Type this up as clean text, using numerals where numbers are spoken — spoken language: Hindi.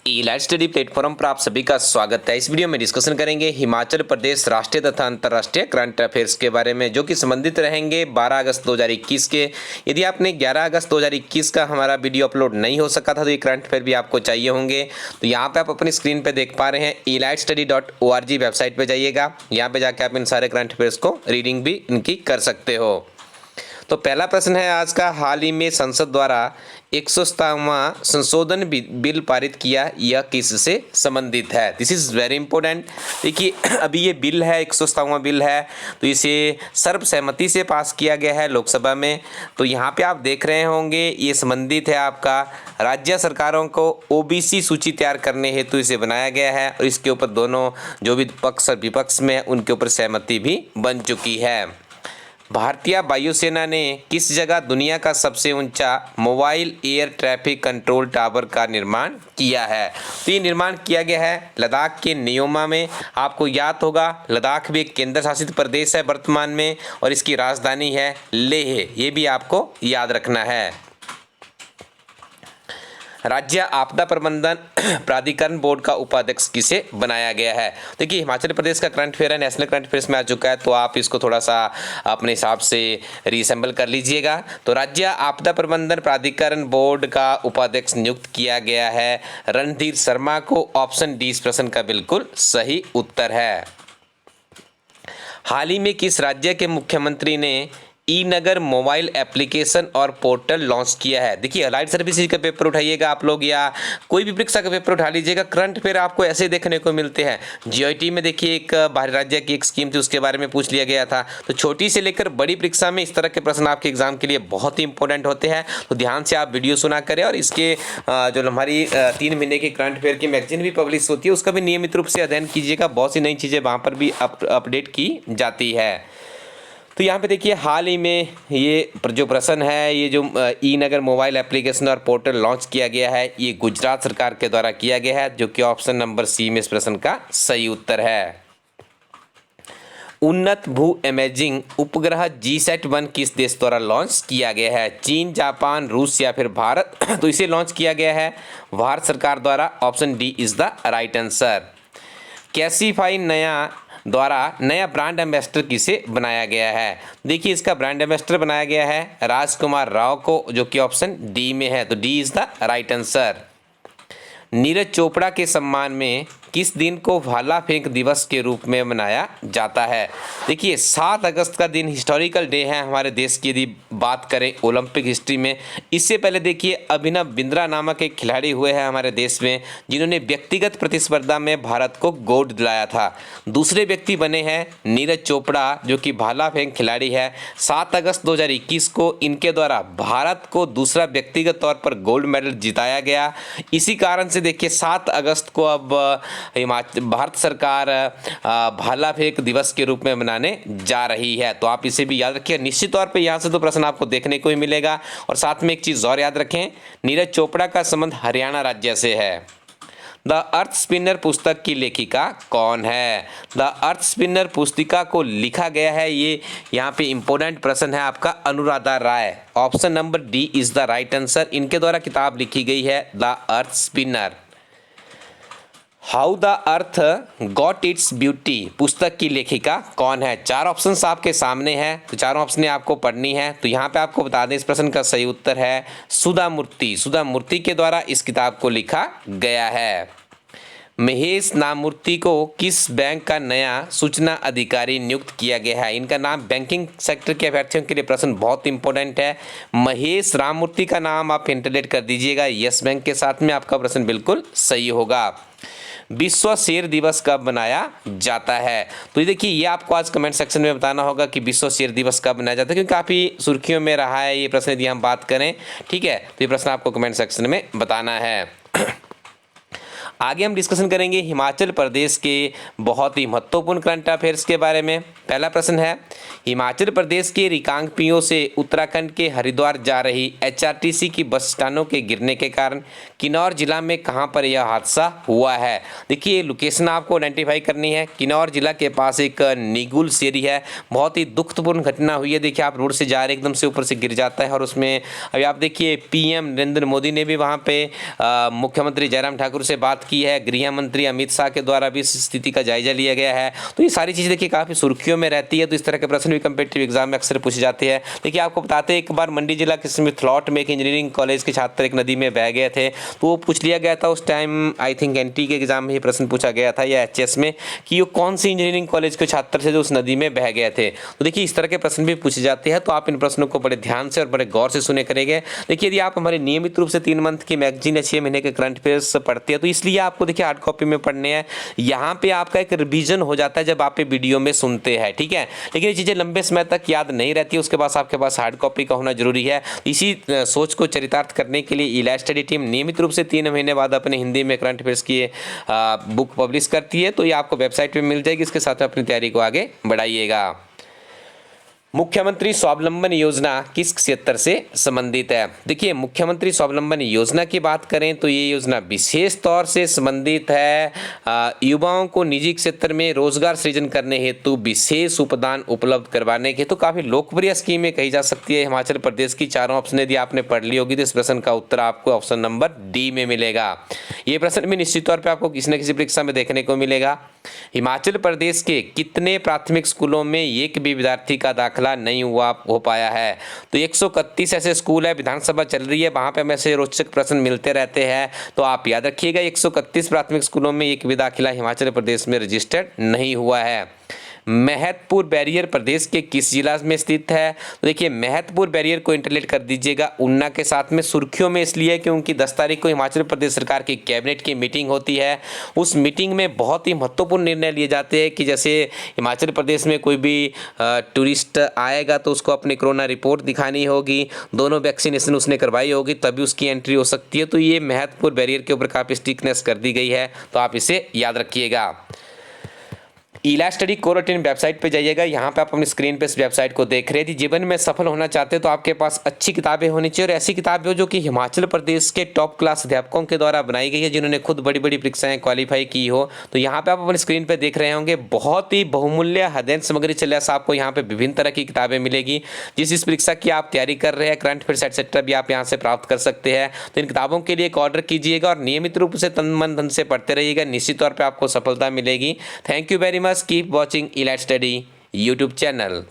ई-लाइट स्टडी प्लेटफॉर्म पर आप सभी का स्वागत है। इस वीडियो में डिस्कशन करेंगे हिमाचल प्रदेश राष्ट्रीय तथा अंतर्राष्ट्रीय करंट अफेयर्स के बारे में, जो कि संबंधित रहेंगे 12 अगस्त 2021 के। यदि आपने 11 अगस्त 2021 का हमारा वीडियो अपलोड नहीं हो सका था तो ये करंट अफेयर भी आपको चाहिए होंगे। तो यहाँ पे आप अपनी स्क्रीन पे देख पा रहे हैं elightstudy.org वेबसाइट पे जाइएगा। यहाँ पे जाके आप इन सारे करंट अफेयर्स को रीडिंग भी इनकी कर सकते हो। तो पहला प्रश्न है आज का, हाल ही में संसद द्वारा 167वां संशोधन बिल पारित किया, यह किससे संबंधित है? This is very important. देखिए अभी ये बिल है, 167वां बिल है, तो इसे सर्वसहमति से पास किया गया है लोकसभा में। तो यहाँ पे आप देख रहे होंगे ये संबंधित है आपका राज्य सरकारों को ओबीसी सूची तैयार करने हेतु इसे बनाया गया है, और इसके ऊपर दोनों जो भी पक्ष और विपक्ष में उनके ऊपर सहमति भी बन चुकी है। भारतीय वायुसेना ने किस जगह दुनिया का सबसे ऊंचा mobile air traffic control tower का निर्माण किया है? तो ये निर्माण किया गया है लद्दाख के न्योमा में। आपको याद होगा लद्दाख भी एक केंद्र शासित प्रदेश है वर्तमान में, और इसकी राजधानी है लेह। ये भी आपको याद रखना है। राज्य आपदा प्रबंधन प्राधिकरण बोर्ड का उपाध्यक्ष किसे बनाया गया है? देखिए हिमाचल प्रदेश का करंट अफेयर है, नेशनल करंट अफेयर्स में आ चुका है, तो आप इसको थोड़ा सा अपने हिसाब से रीअसेंबल कर लीजिएगा। तो राज्य आपदा प्रबंधन प्राधिकरण बोर्ड का उपाध्यक्ष नियुक्त किया गया है रणधीर शर्मा को। ऑप्शन डी इस प्रश्न का बिल्कुल सही उत्तर है। हाल ही में किस राज्य के मुख्यमंत्री ने ई नगर मोबाइल एप्लीकेशन और पोर्टल लॉन्च किया है? देखिए अलाइड सर्विसेज का पेपर उठाइएगा आप लोग, या कोई भी परीक्षा का पेपर उठा लीजिएगा, करंट अफेयर आपको ऐसे देखने को मिलते हैं। जीआईटी में देखिए एक बाहरी राज्य की एक स्कीम थी, उसके बारे में पूछ लिया गया था। तो छोटी से लेकर बड़ी परीक्षा में इस तरह के प्रश्न आपके एग्जाम के लिए बहुत ही इंपॉर्टेंट होते हैं। तो ध्यान से आप वीडियो सुना करें, और इसके जो हमारी 3 महीने की करंट अफेयर की मैगजीन भी पब्लिश होती है, उसका भी नियमित रूप से अध्ययन कीजिएगा। बहुत सी नई चीज़ें वहाँ पर भी अपडेट की जाती है। तो यहाँ पे देखिए हाल ही में ये जो प्रश्न है, ये जो ई नगर मोबाइल एप्लीकेशन और पोर्टल लॉन्च किया गया है, ये गुजरात सरकार के द्वारा किया गया है, जो कि ऑप्शन नंबर सी में इस प्रश्न का सही उत्तर है। उन्नत भू इमेजिंग उपग्रह GSAT-1 किस देश द्वारा लॉन्च किया गया है? चीन, जापान, रूस या फिर भारत? तो इसे लॉन्च किया गया है भारत सरकार द्वारा। Option D is the right answer. कैसीफाई नया ब्रांड एम्बेसडर किसे बनाया गया है? देखिए इसका ब्रांड एम्बेसडर बनाया गया है राजकुमार राव को, जो कि ऑप्शन डी में है। तो D is the right answer. Neeraj Chopra के सम्मान में किस दिन को भाला फेंक दिवस के रूप में मनाया जाता है? देखिए 7 अगस्त का दिन हिस्टोरिकल डे है हमारे देश की, यदि बात करें ओलंपिक हिस्ट्री में। इससे पहले देखिए अभिनव बिंद्रा नामक एक खिलाड़ी हुए हैं हमारे देश में, जिन्होंने व्यक्तिगत प्रतिस्पर्धा में भारत को गोल्ड दिलाया था। दूसरे व्यक्ति बने हैं नीरज चोपड़ा, जो कि भाला फेंक खिलाड़ी है। 7 अगस्त 2021 को इनके द्वारा भारत को दूसरा व्यक्तिगत तौर पर गोल्ड मेडल जिताया गया। इसी कारण से देखिए 7 अगस्त को अब भारत सरकार भाला फेंक दिवस के रूप में मनाने जा रही है। तो आप इसे भी याद रखिए। निश्चित तौर पे यहाँ से तो प्रश्न आपको देखने को ही मिलेगा। और साथ में एक चीज़ और याद रखें, नीरज चोपड़ा का संबंध हरियाणा राज्य से है। द अर्थ स्पिनर पुस्तक की लेखिका कौन है? द अर्थ स्पिनर पुस्तिका को लिखा गया है, ये यहाँ पे इंपॉर्टेंट प्रश्न है आपका, Anuradha Roy. Option number D is the right answer. इनके द्वारा किताब लिखी गई है the earth spinner. How the earth got its beauty पुस्तक की लेखिका कौन है? 4 ऑप्शन आपके सामने हैं, तो चारों ऑप्शन आपको पढ़नी है। तो यहाँ पे आपको बता दें इस प्रश्न का सही उत्तर है सुधा मूर्ति। सुधा मूर्ति के द्वारा इस किताब को लिखा गया है। महेश नामूर्ति को किस बैंक का नया सूचना अधिकारी नियुक्त किया गया है? इनका नाम बैंकिंग सेक्टर के अभ्यर्थियों के लिए प्रश्न बहुत इंपॉर्टेंट है। महेश राममूर्ति का नाम आप इंटरलेट कर दीजिएगा यस बैंक के साथ में, आपका प्रश्न बिल्कुल सही होगा। विश्व शेर दिवस कब मनाया जाता है? तो ये देखिए ये आपको आज कमेंट सेक्शन में बताना होगा कि विश्व शेर दिवस कब मनाया जाता है, क्योंकि काफ़ी सुर्खियों में रहा है ये प्रश्न यदि हम बात करें। ठीक है, तो ये प्रश्न आपको कमेंट सेक्शन में बताना है। आगे हम डिस्कशन करेंगे हिमाचल प्रदेश के बहुत ही महत्वपूर्ण करंट अफेयर्स के बारे में। पहला प्रश्न है, हिमाचल प्रदेश के रिकांगपिओ से उत्तराखंड के हरिद्वार जा रही एचआरटीसी की बस स्टैंडों के गिरने के कारण किन्नौर जिला में कहां पर यह हादसा हुआ है। देखिए लोकेशन आपको आइडेंटिफाई करनी है। किन्नौर जिला के पास एक निगुल सेरी है, बहुत ही दुखपूर्ण घटना हुई है। देखिए आप रोड से जा रहे एकदम से ऊपर से गिर जाता है और उसमें अभी आप देखिए पीएम नरेंद्र मोदी ने भी वहां पे मुख्यमंत्री जयराम ठाकुर से बात की है, गृह मंत्री अमित शाह के द्वारा भी इस स्थिति का जायजा लिया गया है। तो ये सारी चीज़ें देखिए काफ़ी सुर्खियों में रहती है, तो इस तरह के प्रश्न भी कम्पिटिटिव एग्जाम में अक्सर पूछे जाते हैं। देखिए आपको बताते हैं, एक बार मंडी जिला के स्मिथलॉट में एक इंजीनियरिंग कॉलेज के छात्र एक नदी में बह गए थे, तो वो पूछ लिया गया था उस टाइम, आई थिंक एनटी के एग्जाम में ये प्रश्न पूछा गया था या एचएस में, कि वो कौन सी इंजीनियरिंग कॉलेज के छात्र थे जो उस नदी में बह गए थे। तो देखिए इस तरह के प्रश्न भी पूछे जाते हैं, तो आप इन प्रश्नों को बड़े ध्यान से और बड़े गौर से सुने करेंगे। देखिए यदि आप हमारे नियमित रूप से 3 मंथ की मैगजीन या 6 महीने के करंट अफेयर्स पढ़ते हैं, तो इसलिए आपको देखिए हार्ड कॉपी में पढ़ने हैं। यहाँ पे आपका एक रिवीजन हो जाता है जब आप ये वीडियो में सुनते हैं, ठीक है। लेकिन ये चीज़ें लंबे समय तक याद नहीं रहती है, उसके बाद आपके पास हार्ड कॉपी का होना जरूरी है। इसी सोच को चरितार्थ करने के लिए इलाइट स्टडी टीम नियमित रूप से 3 महीने बाद अपने हिंदी में करंट अफेयर्स की बुक पब्लिश करती है, तो ये आपको वेबसाइट पे मिल जाएगी। इसके साथ अपनी तैयारी को आगे बढ़ाइएगा। मुख्यमंत्री स्वावलंबन योजना किस क्षेत्र से संबंधित है। देखिए मुख्यमंत्री स्वावलंबन योजना की बात करें तो ये योजना विशेष तौर से संबंधित है युवाओं को निजी क्षेत्र में रोजगार सृजन करने हेतु विशेष उपदान उपलब्ध करवाने के। तो काफ़ी लोकप्रिय स्कीमें कही जा सकती है हिमाचल प्रदेश की। चारों ऑप्शन यदि आपने पढ़ ली होगी तो इस प्रश्न का उत्तर आपको ऑप्शन नंबर डी में मिलेगा। ये प्रश्न भी निश्चित तौर पर आपको किसी न किसी परीक्षा में देखने को मिलेगा। हिमाचल प्रदेश के कितने प्राथमिक स्कूलों में एक भी विद्यार्थी का दाखिला नहीं हो पाया है। तो 131 ऐसे स्कूल है, विधानसभा चल रही है, वहां पे हमें ऐसे रोचक प्रश्न मिलते रहते हैं, तो आप याद रखिएगा 131 प्राथमिक स्कूलों में एक भी दाखिला हिमाचल प्रदेश में रजिस्टर्ड नहीं हुआ है। महत्वपूर्ण बैरियर प्रदेश के किस जिला में स्थित है। तो देखिए महत्वपूर्ण बैरियर को इंटरलेट कर दीजिएगा ऊना के साथ में, सुर्खियों में इसलिए क्योंकि 10 तारीख को हिमाचल प्रदेश सरकार की कैबिनेट की मीटिंग होती है। उस मीटिंग में बहुत ही महत्वपूर्ण निर्णय लिए जाते हैं कि जैसे हिमाचल प्रदेश में कोई भी टूरिस्ट आएगा तो उसको अपनी कोरोना रिपोर्ट दिखानी होगी, दोनों वैक्सीनेशन उसने करवाई होगी तभी उसकी एंट्री हो सकती है। तो ये महत्वपूर्ण बैरियर के ऊपर काफ़ी स्ट्रिक्टनेस कर दी गई है, तो आप इसे याद रखिएगा। Elite study core routine website पे जाइएगा। यहाँ पे आप अपनी स्क्रीन पे इस वेबसाइट को देख रहे थे। जीवन में सफल होना चाहते हैं तो आपके पास अच्छी किताबें होनी चाहिए और ऐसी किताबें हो जो कि हिमाचल प्रदेश के टॉप क्लास अध्यापकों के द्वारा बनाई गई है, जिन्होंने खुद बड़ी बड़ी परीक्षाएं क्वालिफाई की हो। तो यहाँ पे आप अपनी स्क्रीन पे देख रहे होंगे बहुत ही बहुमूल्य अध्ययन सामग्री चल रहा है। आपको यहाँ पे विभिन्न तरह की किताबें मिलेगी। जिस परीक्षा की आप तैयारी कर रहे हैं, करंट अफेयर्स एटसेट्रा भी आप यहाँ से प्राप्त कर सकते हैं। तो इन किताबों के लिए एक ऑर्डर कीजिएगा और नियमित रूप से तन मन धन से पढ़ते रहिएगा, निश्चित तौर पर आपको सफलता मिलेगी। Thank you very much, keep watching elite study YouTube channel.